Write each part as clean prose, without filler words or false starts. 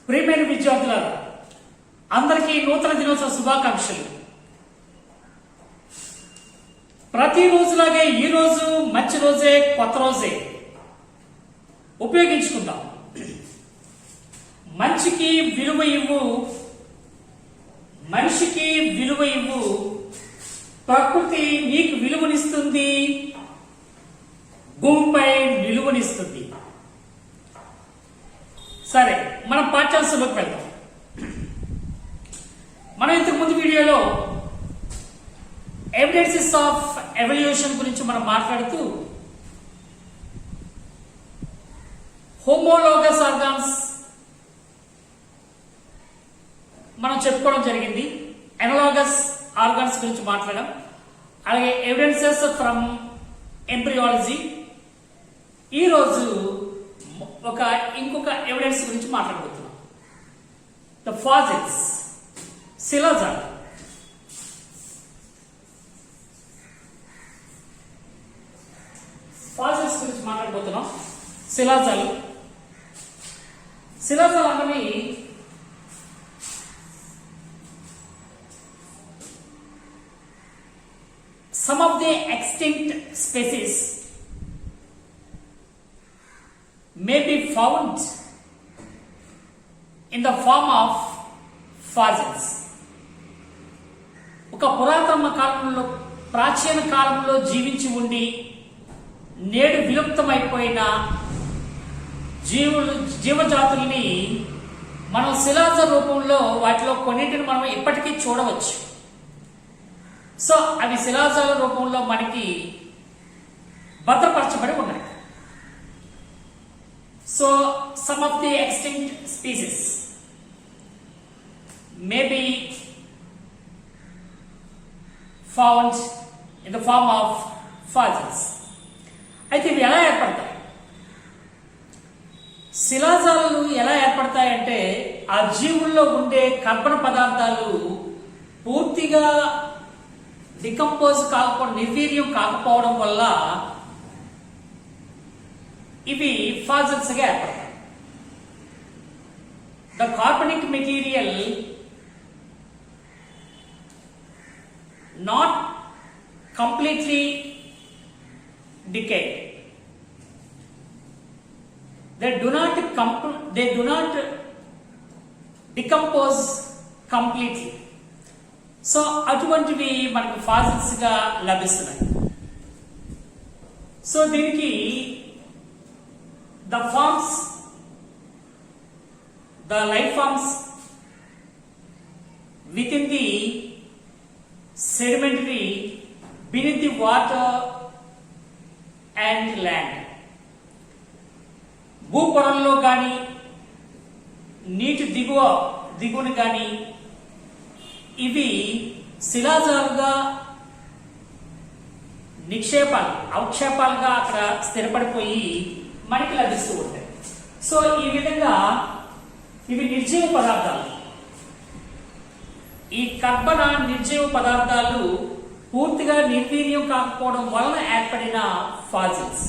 ప్రియమైన విద్యార్థులారా, అందరికీ నూతన దినోత్సవ శుభాకాంక్షలు. ప్రతి రోజులాగే ఈ రోజు మంచి రోజే, కొత్త రోజే. ఉపయోగించుకుందాం. మంచికి విలువ ఇవ్వు, మనిషికి విలువ ఇవ్వు, ప్రకృతి నీకు విలువనిస్తుంది, భూమిపై నిలువనిస్తుంది. సరే, మనం పాఠ్యాంశంలోకి వెళ్దాం. మనం ఇంతకు ముందు వీడియోలో ఎవిడెన్సెస్ ఆఫ్ ఎవల్యూషన్ గురించి మనం మాట్లాడుతూ హోమోలోగస్ ఆర్గాన్స్ మనం చెప్పుకోవడం జరిగింది. ఎనలాగస్ ఆర్గాన్స్ గురించి మాట్లాడడం, అలాగే ఎవిడెన్సెస్ ఫ్రమ్ ఎంబ్రియాలజీ. ఈరోజు ఇంకొక ఎవిడెన్స్ గురించి మాట్లాడబోతున్నాం. The fossils, శిలాజాలు. ఫాసిల్స్ గురించి మాట్లాడబోతున్నాం. శిలాజాలు అన్నవి some of the extinct species may be found in the form of fossils. ఒక పురాతన కాలంలో, ప్రాచీన కాలంలో జీవించి ఉండి నేడు విలుప్తమైపోయిన జీవజాతుల్ని మనం శిలాజ రూపంలో వాటిలో కొన్నింటిని మనం ఇప్పటికీ చూడవచ్చు. సో అవి శిలాజాల రూపంలో మనకి భద్రపరచబడి ఉన్నాయి. So some of the extinct species may be found in the form of fossils. అయితే ఇవి ఎలా ఏర్పడతాయి? శిలాజాలు ఎలా ఏర్పడతాయంటే ఆ జీవుల్లో ఉండే కర్బన పదార్థాలు పూర్తిగా డికంపోజ్ కాకపోవడం, నిర్వీర్యం కాకపోవడం వల్ల ఇవి ఫాసిల్స్ గా ఏర్పడతాయి. The carbonic material not completely decayed. They do not decompose completely. So అటువంటివి మనకు ఫాసిల్స్ గా లభిస్తున్నాయి. సో దీనికి the life forms within the sedimentary beneath the water and land. భూపొరల్లో కానీ నీటి దిగువన కానీ ఇవి శిలాజాలుగా అవక్షేపాలుగా అక్కడ స్థిరపడిపోయి మనకి లభిస్తూ ఉంటాయి. సో ఈ విధంగా ఇవి నిర్జీవ పదార్థాలు. ఈ కర్బన నిర్జీవ పదార్థాలు పూర్తిగా నిర్వీర్యం కాకపోవడం వలన ఏర్పడిన ఫాసిల్స్,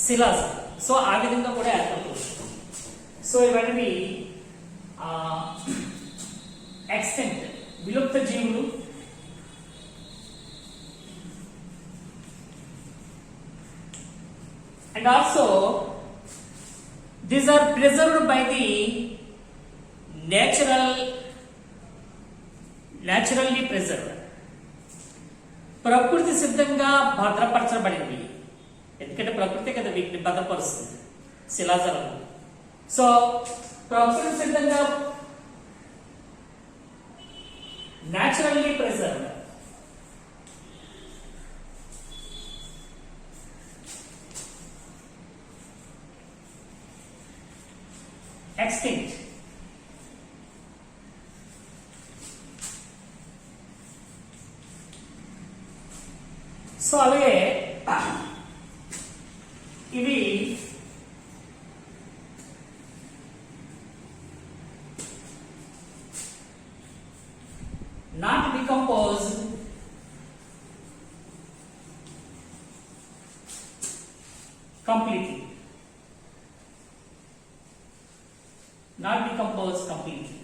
శిలాజాలు. సో ఆ విధంగా కూడా ఏర్పడుతుంది. సో ఇవన్నీ ఎక్స్టెంట్, విలుప్త జీవులు. And also these are preserved by the naturally preserved. ప్రకృతి సిద్ధంగా భద్రపరచబడింది. ఎందుకంటే ప్రకృతి కదా వీటిని భద్రపరుస్తుంది, శిలాజాలను. సో ప్రకృతి సిద్ధంగా న్యాచురల్లీ ప్రిజర్వ్డ్. ఎక్స్టింక్ట్. సో అలాగే ఇవి not decompose completely. not decompose completely.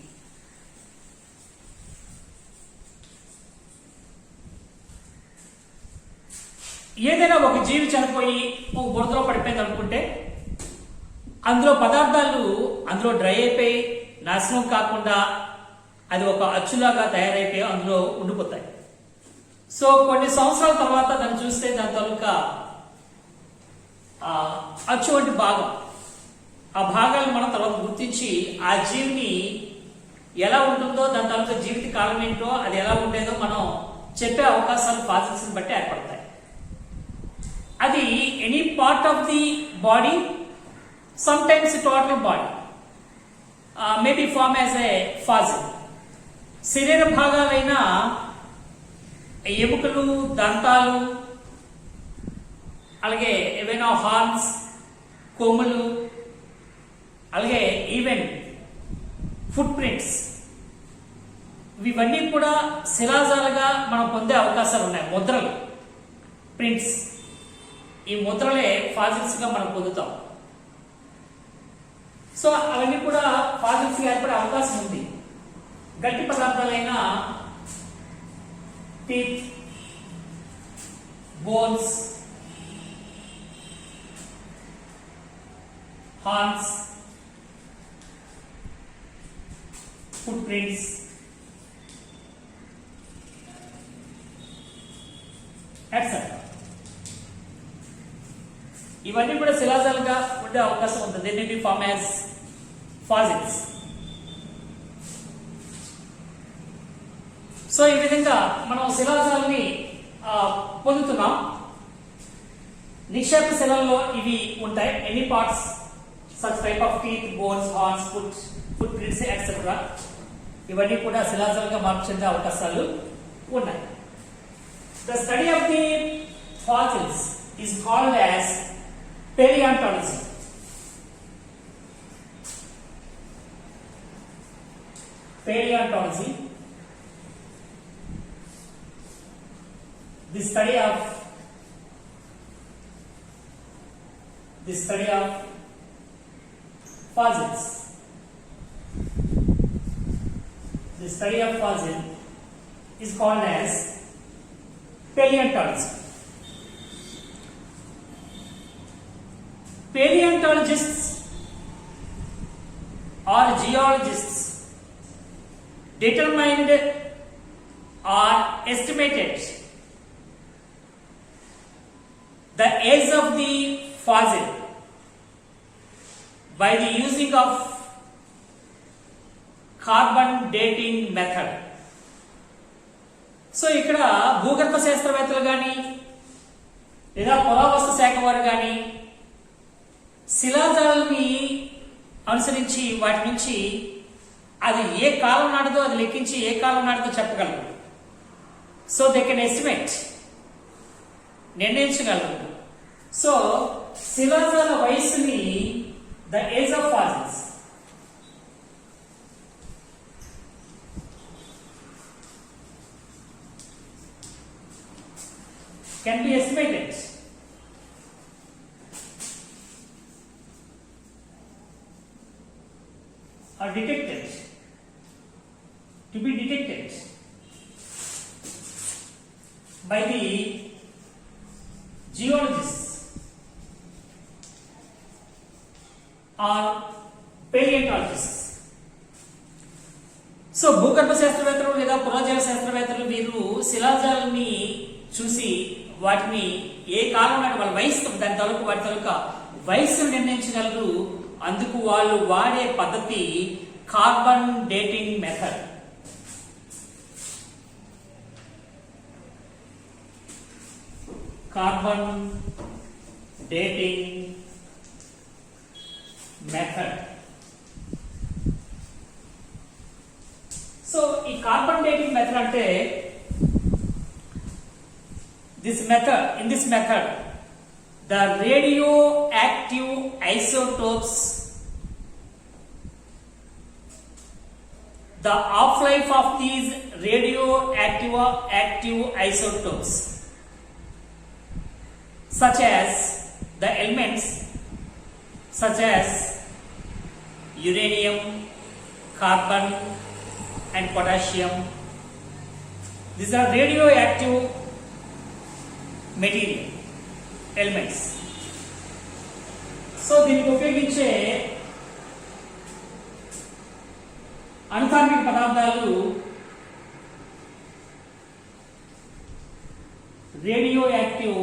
ఏదైనా ఒక జీవి చనిపోయి ఒక బురదలో పడిపోయింది అనుకుంటే అందులో పదార్థాలు అందులో డ్రై అయిపోయి నాశనం కాకుండా అది ఒక అచ్చులాగా తయారైపోయి అందులో ఉండిపోతాయి. సో కొన్ని సంవత్సరాల తర్వాత దాన్ని చూస్తే దాని తాలూకా అచ్చు వంటి భాగం, ఆ భాగాలను మనం తర్వాత గుర్తించి ఆ జీవిని ఎలా ఉంటుందో దాని తాలూకా జీవిత కాలం ఏంటో అది ఎలా ఉండేదో మనం చెప్పే అవకాశాలు ఫాసిల్స్ బట్టి ఏర్పడతాయి. అది any part of the body, sometimes total body may be form as a fossil. శరీర భాగాలైన ఎముకలు, దంతాలు, అలాగే ఏవైనా హార్న్స్, కొమ్ములు, అలాగే ఈవెన్ ఫుట్ ప్రింట్స్, ఇవన్నీ కూడా శిలాజాలుగా మనం పొందే అవకాశాలు ఉన్నాయి. ముద్రలు, ప్రింట్స్, ఈ ముద్రలే ఫాసిల్స్ గా మనం పొందుతాం. సో అవన్నీ కూడా ఫాసిల్స్ గా ఏర్పడే అవకాశం ఉంది. గట్టి పదార్థాలైన teeth, bones, horns, foot prints, etcetera, ఇవన్నీ కూడా శిలాజాలుగా ఉండే అవకాశం ఉంటుంది. They may be form as fossils. So ఈ విధంగా మనం శిలాజాలని పొందుతున్నాం. నిక్షేప శిలల్లో ఇవి ఉంటాయి. Any parts such type of teeth, bones, horns, foot prints etcetera, ఇవన్నీ కూడా శిలాజాలుగా మార్పు చెందే అవకాశాలు ఉన్నాయి. The study of the fossils is called as paleontology. Paleontology, the study of fossils. The study of fossil is called as paleontology. Paleontologists or geologists determined or estimated the age of the fossil by the using of carbon dating method. So ఇక్కడ భూగర్భ శాస్త్రవేత్తలు కానీ లేదా పురావస్తు శాఖ వారు కానీ శిలాజాలని అనుసరించి వాటి నుంచి అది ఏ కాలం నాటిదో అది లెక్కించి ఏ కాలం నాటిదో చెప్పగలరు. సో దే కెన్ ఎస్టిమేట్, నిర్ణయించగలరు. సో శిలాజాల వయసుని the age of fossils can be estimated. Or detected, to be detected by the geologists or paleontologists. So భూగర్భ శాస్త్రవేత్తలు లేదా పురాజీవ శాస్త్రవేత్తలు వీరు శిలాజాలని చూసి వాటిని ఏ కాలం నాటి వాళ్ళ వయసు, దాని తాలూకు వాటి తాలూకా వయస్సును నిర్ణయించగలరు. అందుకు వాళ్ళు వాడే పద్ధతి carbon dating method. Carbon dating method. So ఈ కార్బన్ డేటింగ్ మెథడ్ అంటే in this method the radioactive isotopes, the half-life of these radioactive isotopes such as the elements such as uranium, carbon and potassium. These are radioactive material elements. So దీనికి ఉపయోగించే అనుకార్మిక పదార్థాలు radioactive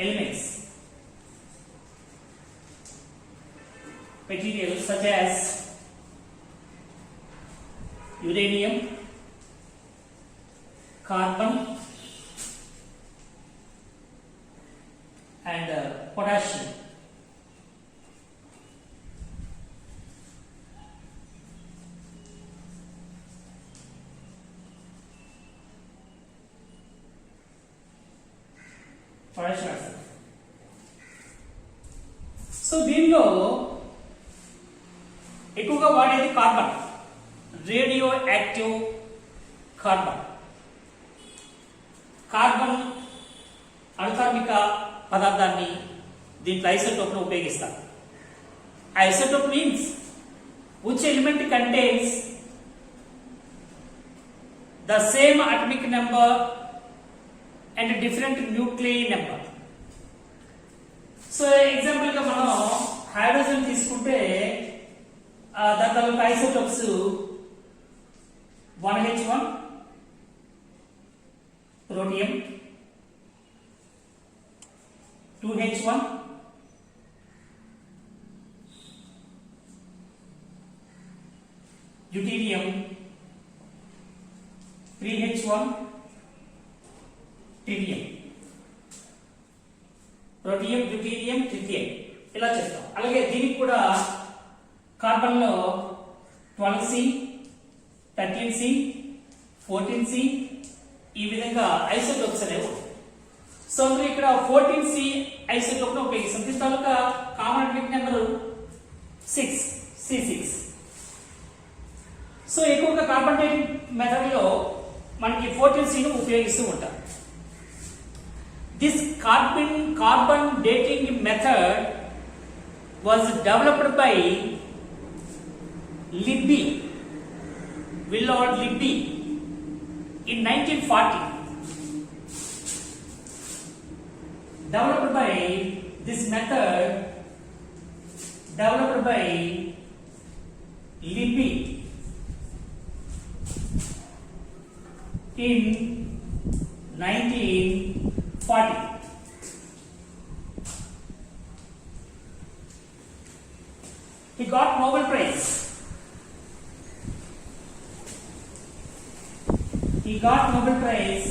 elements, materials such as uranium, carbon and potassium. So దీనిలో ఎక్కువగా వాడేది carbon, radio active carbon. Carbon అణుకార్మిక పదార్థాన్ని దీంట్లో ఐసోటోప్ను ఉపయోగిస్తారు. Isotope means which element contains the same atomic number and different nuclei number. So example గా మనం హైడ్రోజన్ తీసుకుంటే దాని తాలూకా isotopes 1H1 rhodium, 2H1 deuterium, 3H1 tritium. rhodium, deuterium, tritium ఇలా చేస్తాం. అలాగే దీనికి కూడా కార్బన్ లో 12C, 13C, 14C ఈ విధంగా ఐసోటోప్స్ అనేవి. సో అందులో ఇక్కడ 14C ఐసోటోప్ ను ఉపయోగిస్తాం. దీని తాలూకా common atomic number 6, C6. So ఎక్కువగా కార్బన్ డేటింగ్ మెథడ్ లో మనకి 14C ను ఉపయోగిస్తూ ఉంటాం. This carbon dating method was developed by Libby, Willard Libby in 1940. Developed by this method developed by Libby in 1940. He got Nobel Prize. He got Nobel Prize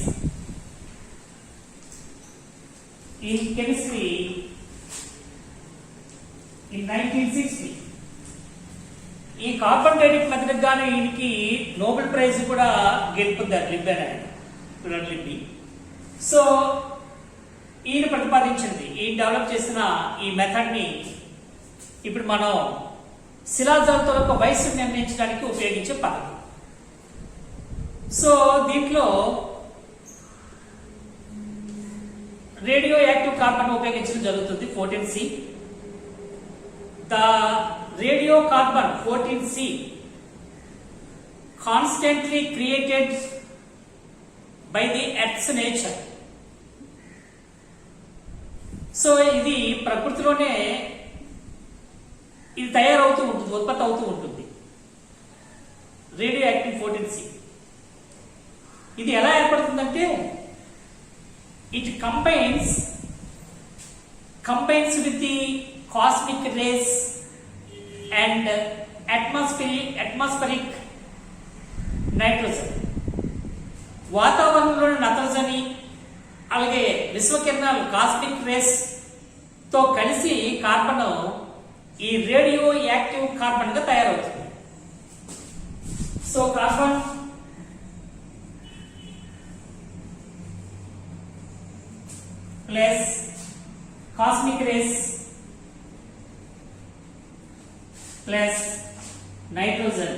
in chemistry in 1960. ఈ carbon dating method గానే ఈయనకి Nobel prize కూడా గెలుపొందారు లిబ్బీ. So ఈయన ప్రతిపాదించింది, ఈయన develop చేసిన ఈ మెథడ్ ని ఇప్పుడు మనం శిలాజాలతో ఒక వయస్సు నిర్ణయించడానికి ఉపయోగించే పద్ధతి. సో దీంట్లో రేడియో యాక్టివ్ కార్బన్ ఉపయోగించడం జరుగుతుంది 14C. The radiocarbon 14C constantly created by the Earth's nature. So ఇది ప్రకృతిలోనే ఇది తయారవుతూ ఉంటుంది, ఉత్పత్తి అవుతూ ఉంటుంది. రేడియో యాక్టివ్ 14C ఇది ఎలా ఏర్పడుతుందంటే it combines with the cosmic rays and atmospheric nitrogen. వాతావరణంలోని నత్రజని అలాగే విశ్వకిరణాలు కాస్మిక్ రేస్ తో కలిసి కార్బన్ ఈ రేడియో యాక్టివ్ కార్బన్ గా తయారవుతుంది. So carbon plus cosmic race plus nitrogen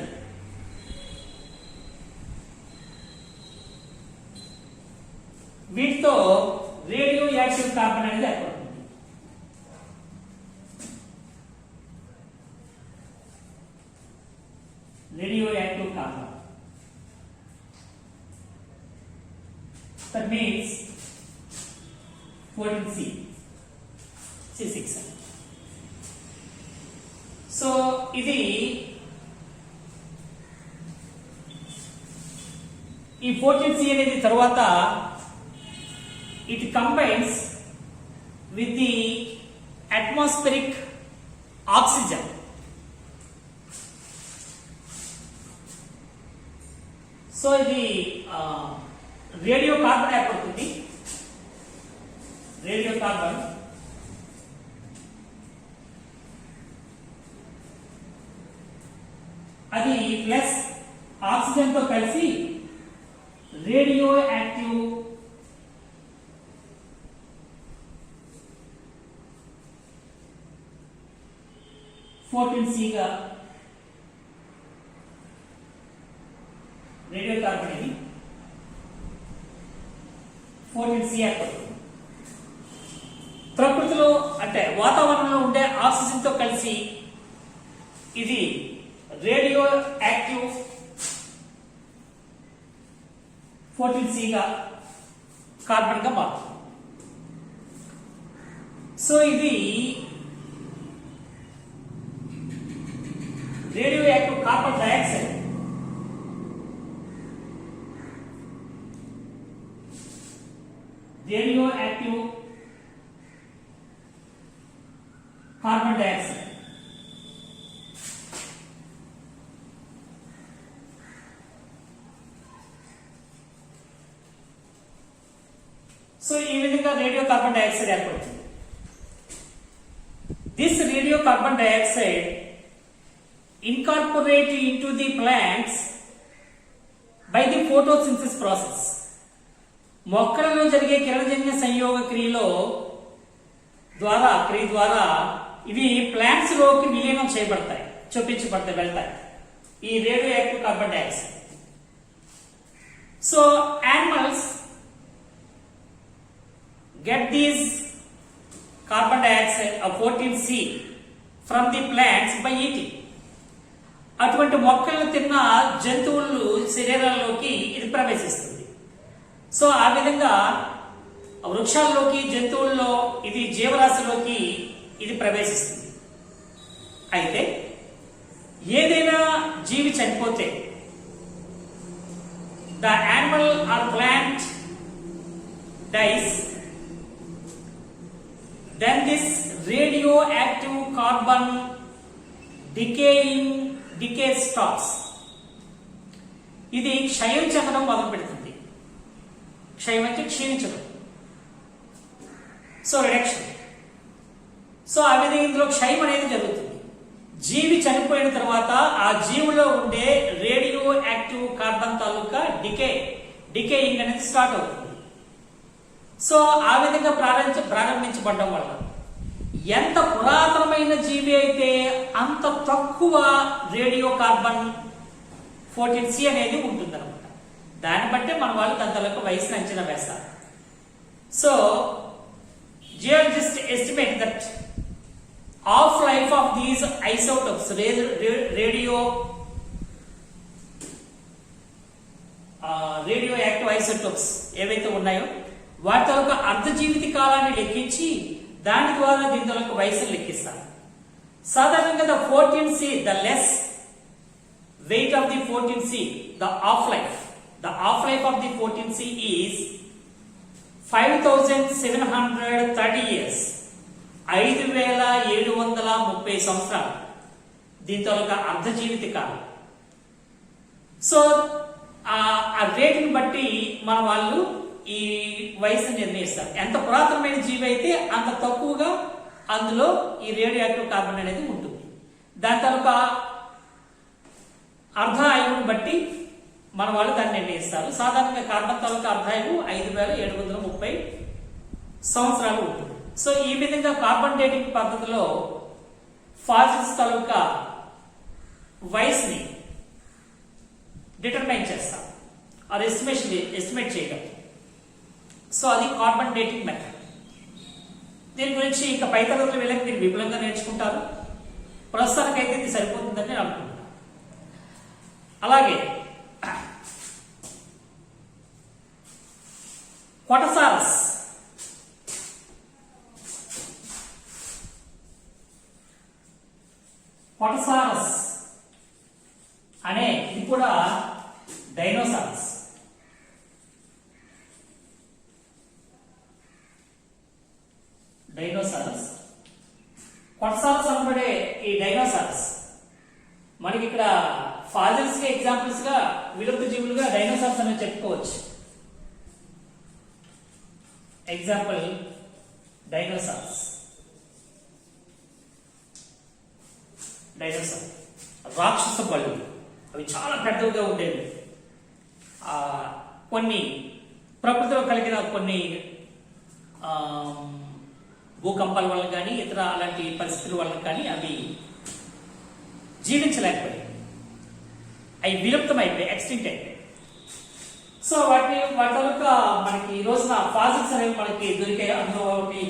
వీటితో రేడియో యాక్టివ్ కార్బన్ అనేది ఏర్పడుతుంది. radioactive carbon. That means 14C, C6. So ఇది ఈ 14C అనేది తర్వాత it combines with the atmospheric oxygen. So ఇది రేడియో కార్బన్ ఏర్పడుతుంది. రేడియో కార్బన్ అది ప్లస్ ఆక్సిజన్ తో కలిసి రేడియో యాక్టివ్ గా రేడియో కార్బన్ ఇది 14C ఏర్పడుతుంది. ప్రకృతిలో అంటే వాతావరణంలో ఉండే ఆక్సిజన్ తో కలిసి ఇది రేడియో యాక్టివ్ 14C గా కార్బన్ గా మారుతుంది. సో ఇది radio active carbon dioxide radio active carbon dioxide so ఈ విధంగా రేడియో కార్బన్ డయాక్సైడ్ ఏర్పడుతుంది. This radio carbon dioxide incorporate into the plants by the photosynthesis process. మొక్కలలో జరిగే కిరణజన్య సంయోగ క్రియ ద్వారా ఇవి ప్లాంట్స్ లోకి విలీనం చేయబడతాయి, చొప్పించబడతాయి, వెళ్తాయి ఈ radio active carbon dioxide. So animals get these carbon dioxide of 14C from the plants by eating. అటువంటి మొక్కలను తిన్న జంతువులు శరీరాల్లోకి ఇది ప్రవేశిస్తుంది. సో ఆ విధంగా వృక్షాల్లోకి, జంతువుల్లో, ఇది జీవరాశిలోకి ఇది ప్రవేశిస్తుంది. అయితే ఏదైనా జీవి చనిపోతే the animal or plant dies, then this radioactive carbon decay starts. ఇది క్షయం చెందడం మొదలు పెడుతుంది. క్షయం అంటే క్షీణించడం, సో రిడక్షన్. సో ఆ విధంగా ఇందులో క్షయం అనేది జరుగుతుంది. జీవి చనిపోయిన తర్వాత ఆ జీవులో ఉండే రేడియో యాక్టివ్ కార్బన్ తాలూకా డికేయింగ్ అనేది స్టార్ట్ అవుతుంది. సో ఆ విధంగా ప్రారంభించబడడం వల్ల ఎంత పురాతనమైన జీవి అయితే అంత తక్కువ రేడియో కార్బన్ 14C అనేది ఉంటుందన్నమాట. దాన్ని బట్టి మన వాళ్ళు దాని వయసును అంచనా వేస్తారు. So geologist estimate that half life of these isotopes, radio active isotopes ఏవైతే ఉన్నాయో వాటి తాలూకా అర్ధ జీవిత కాలాన్ని లెక్కించి దాని ద్వారా దీని తాలూకా వయసును లెక్కిస్తారు. సాధారణంగా the 14C, the less weight of the 14C, the half-life of the 14C is 5730 years, 5730 సంవత్సరాలు దీని తాలూకా అర్ధ జీవిత కాలం. సో ఆ రేటుని బట్టి మన వాళ్ళు ఈ వయసు నిర్ణయిస్తారు. ఎంత పురాతనమైన జీవి అయితే అంత తక్కువగా అందులో ఈ రేడియో యాక్టివ్ కార్బన్ అనేది ఉంటుంది. దాని తాలూకా అర్ధ ఆయువుని బట్టి మన వాళ్ళు దాన్ని నిర్ణయిస్తారు. సాధారణంగా కార్బన్ తాలూకా అర్ధాయువు 5730 సంవత్సరాలు ఉంటుంది. సో ఈ విధంగా కార్బన్ డేటింగ్ పద్ధతిలో ఫాసిల్స్ తాలూకా వయసుని డిటర్మైన్ చేస్తాం, అది ఎస్టిమేట్ చేయగలం. సో అది కార్బన్ డేటింగ్ మెథడ్. దీని గురించి ఇక పై తరగతులు వెళ్ళక మీరు విపులంగా నేర్చుకుంటారు. ప్రస్తుతానికైతే ఇది సరిపోతుందని నేను అనుకుంటున్నాను. అలాగే క్వటసారస్ అనే ఇది కూడా డైనోసారస్. క్వటసారస్ అనబడే ఈ డైనోసారస్ మనకి ఇక్కడ ఫాజిల్స్ కి ఎగ్జాంపుల్స్ గా విలుప్త జీవులుగా డైనోసార్స్ అని చెప్పుకోవచ్చు. ఎగ్జాంపుల్ డైనోసార్ రాక్షస బలులు, అవి చాలా పెద్దవిగా ఉండేవి. కొన్ని ప్రకృతిలో కలిగిన కొన్ని భూకంపాల వల్ల కానీ ఇతర అలాంటి పరిస్థితుల వల్ల కానీ అవి జీవించలేకపోయాయి, అవి విలుప్తమైపోయాయి, ఎక్స్టింక్ట్ అయిపోయాయి. సో వాటి తాలూకా మనకి ఈ రోజున ఫాజిల్స్ అనేవి మనకి దొరికాయి. అందులో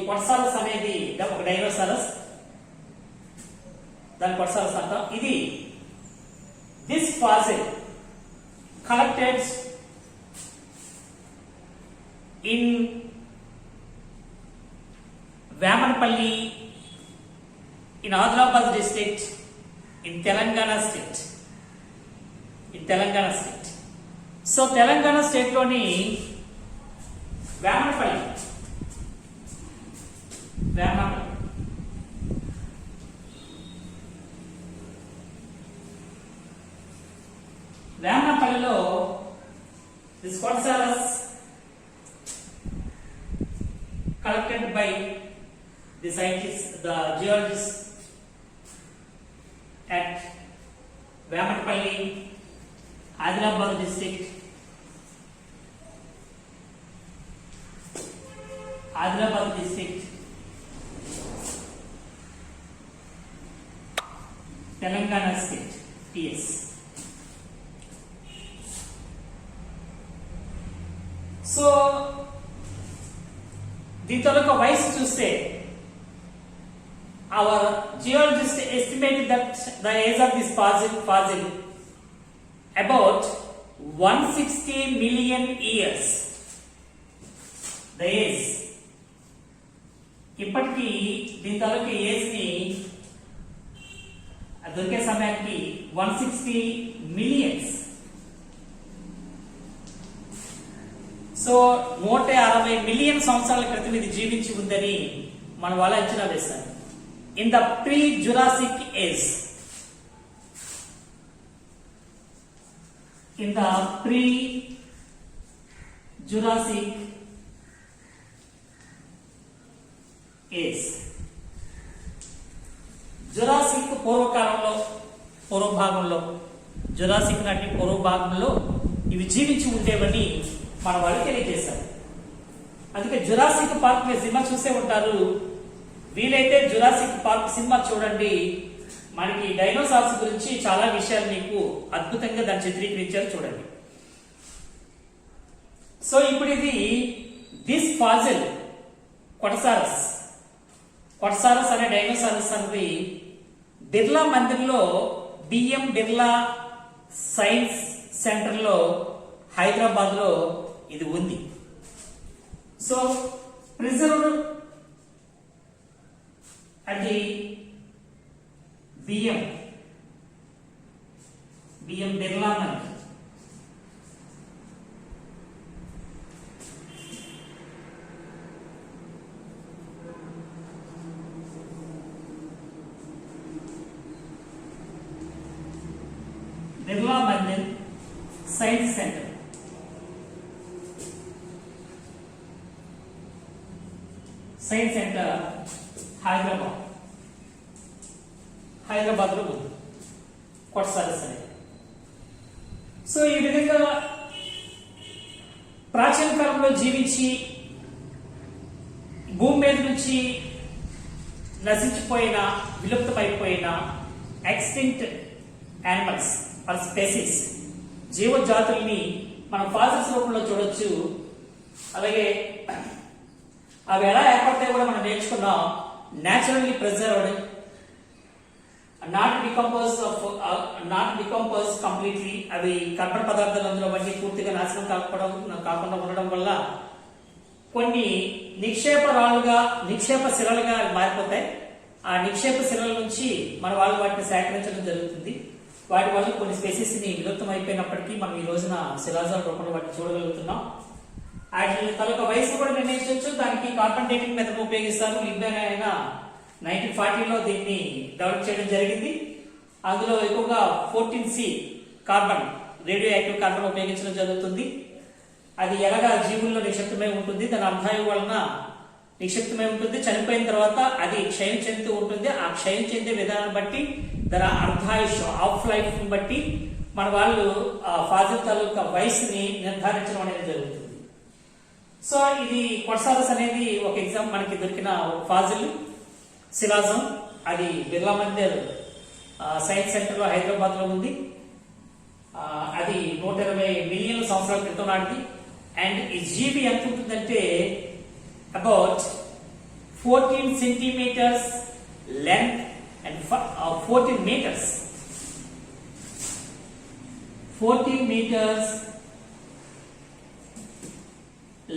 క్వటసారస్ అనేది ఒక డైనోసారస్, దాని క్వటసారస్ అంటాం. ఇది this fossil collected in Vemanapalli in Adilabad district in Telangana state. So Telangana state loni Vemanapalli this Quatsaurus collected by the scientists, the geologists at Vemanapalli, Adilabad district. Telangana state, TS. So, దీంతో ఒక వయసు చూస్తే our geologists estimated that the age of this fossil about 160 million years. The age ఇప్పటికీ దీని తాలూకు age ని దొరికే సమయానికి 160 మిలియన్స్. సో 160 మిలియన్ సంవత్సరాల క్రితం ఇది జీవించి ఉందని మన వాళ్ళ అంచనా వేశారు. In the pre-Jurassic age, Jurassic పూర్వభాగంలో జురాసిక్ నాటి పూర్వభాగంలో ఇవి జీవించి ఉండేవని మన వాళ్ళు తెలియజేశారు. అందుకే జురాసిక్ పార్క్ మీరు సినిమా చూసే ఉంటారు. వీలైతే జురాసిక్ పార్క్ సినిమా చూడండి. మనకి డైనోసార్స్ గురించి చాలా విషయాలు మీకు అద్భుతంగా దాన్ని చిత్రీకరించారు, చూడండి. సో ఇప్పుడు ఇది దిస్ ఫాజిల్ క్వటసారస్ అనే డైనోసారస్ అనేది బిర్లా మందిర్లో బిఎం బిర్లా సైన్స్ సెంటర్ లో హైదరాబాద్ లో ఇది ఉంది. So preserved at the BM Birla Mandir. Birla Mandir Science Center. Science Center Hyderabad లో ఉంది క్వటసారస్ అనేది. సో ఈ విధంగా ప్రాచీన కాలంలో జీవించి భూమి మీద నుంచి నశించిపోయిన విలుప్తమైపోయిన ఎక్స్టింక్ట్ యానిమల్స్ ఆర్ స్పెసీస్ జీవజాతుల్ని మనం ఫాసిల్స్ రూపంలో చూడొచ్చు. అలాగే అవి ఎలా ఏర్పడతాయో కూడా మనం నేర్చుకున్నాం. Naturally preserved, not decomposed not decompose completely. అవి కర్బన పదార్థాలు అందులో వంటి పూర్తిగా నాశనం కాకుండా ఉండడం వల్ల కొన్ని నిక్షేప రాళ్ళుగా, నిక్షేప శిలలుగా మారిపోతాయి. ఆ నిక్షేప శిలల నుంచి మన వాళ్ళు వాటిని సేకరించడం జరుగుతుంది. వాటి వల్ల కొన్ని స్పెసీస్ ని విలుప్తం అయిపోయినప్పటికీ మనం ఈ రోజున శిలాజాల రూపంలో వాటిని చూడగలుగుతున్నాం. వాటి తలక వయసు కూడా నిర్ణయించవచ్చు. దానికి కార్బన్ డేటింగ్ మెథడ్ ఉపయోగిస్తారు. లిబ్బాన్ ఆయన 1940లో దీన్ని డెవలప్ చేయడం జరిగింది. అందులో ఎక్కువగా 14C carbon, radio active carbon ఉపయోగించడం జరుగుతుంది. అది ఎలాగా జీవుల్లో నిక్షిప్తమై ఉంటుంది. దాని అర్ధాయు వలన నిక్షిప్తమై ఉంటుంది. చనిపోయిన తర్వాత అది క్షయం చెందుతూ ఉంటుంది. ఆ క్షయం చెందే విధానాన్ని బట్టి దాని అర్ధాయుష్, ఆఫ్ లైఫ్ ని బట్టి మన వాళ్ళు ఫాజిల్ తాలూకా వయసుని నిర్ధారించడం అనేది జరుగుతుంది. సో ఇది కొట్సారస్ అనేది ఒక ఎగ్జామ్ మనకి దొరికిన ఫాజిల్ శిలాజం. అది బిర్లా మందిర్ సైన్స్ సెంటర్ లో హైదరాబాద్ లో ఉంది. అది 120 మిలియన్ల సంవత్సరాల క్రితం నాటిది. అండ్ ఈ జీవి ఎంత ఉంటుందంటే about 14 centimeters length and 14 meters. 14 meters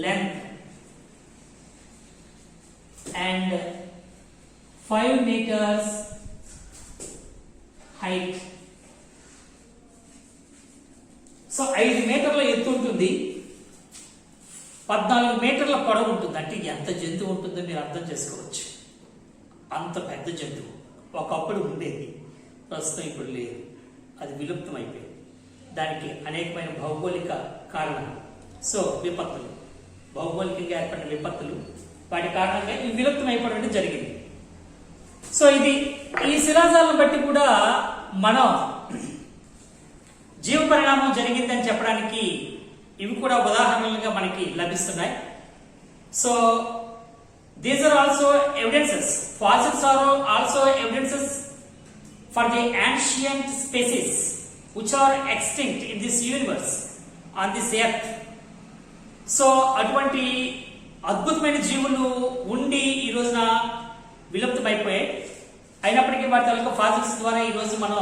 length and 5 meters height. So 5 మీటర్ల ఎత్తు ఉంటుంది, 14 మీటర్ల పొడవు ఉంటుంది. అంటే ఎంత జంతువు ఉంటుందో మీరు అర్థం చేసుకోవచ్చు. అంత పెద్ద జంతువు ఒకప్పుడు ఉండేది, ప్రస్తుతం ఇప్పుడు లేదు. అది విలుప్తం అయిపోయింది. దానికి అనేకమైన భౌగోళిక కారణాలు, సో విపత్తులు, భౌగోళికంగా ఏర్పడిన విపత్తులు, వాటి కారణంగా ఇవి విలుప్తం అయిపోవడం జరిగింది. సో ఇది ఈ శిలాజాలను బట్టి కూడా మనం జీవ పరిణామం జరిగిందని చెప్పడానికి ఇవి కూడా ఉదాహరణలుగా మనకి లభిస్తున్నాయి. So these are also evidences. Fossils are also evidences for the ancient species which are extinct in this universe, on this earth. So అటువంటి అద్భుతమైన జీవులు ఉండి ఈ రోజున విలుప్తమైపోయాయి. అయినప్పటికీ వాటి తాలూకా ఫాసిల్స్ ద్వారా ఈ రోజు మనం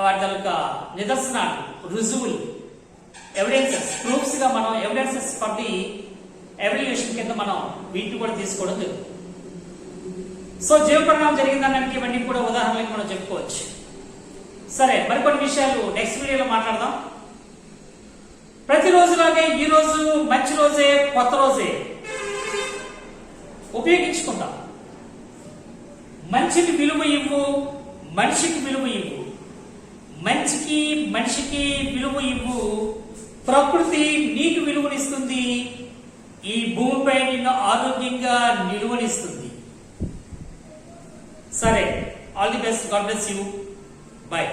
వాటి తాలూకా నిదర్శనాలు, రుజువులు, ఎవిడెన్సెస్, ప్రూఫ్స్ గా మనం ఎవిడెన్సెస్ ఫర్ ది ఎవల్యూషన్ కింద మనం వీటిని కూడా తీసుకోవడం జరుగుతుంది. సో జీవ పరిణామం జరిగిందనడానికి ఇవన్నీ కూడా ఉదాహరణలకు మనం చెప్పుకోవచ్చు. సరే, మరికొన్ని విషయాలు నెక్స్ట్ వీడియోలో మాట్లాడదాం. ప్రతిరోజులాగే ఈ రోజు మంచి రోజే, కొత్త రోజే ఉపయోగించుకుందాం. మంచికి విలువ ఇవ్వు, మనిషికి విలువ ఇవ్వు. మంచికి మనిషికి విలువ ఇవ్వు. ప్రకృతి నీకు విలువనిస్తుంది. ఈ భూమిపై నిన్ను ఆరోగ్యంగా నిలువనిస్తుంది. సరే, all the best. God bless you. Bye.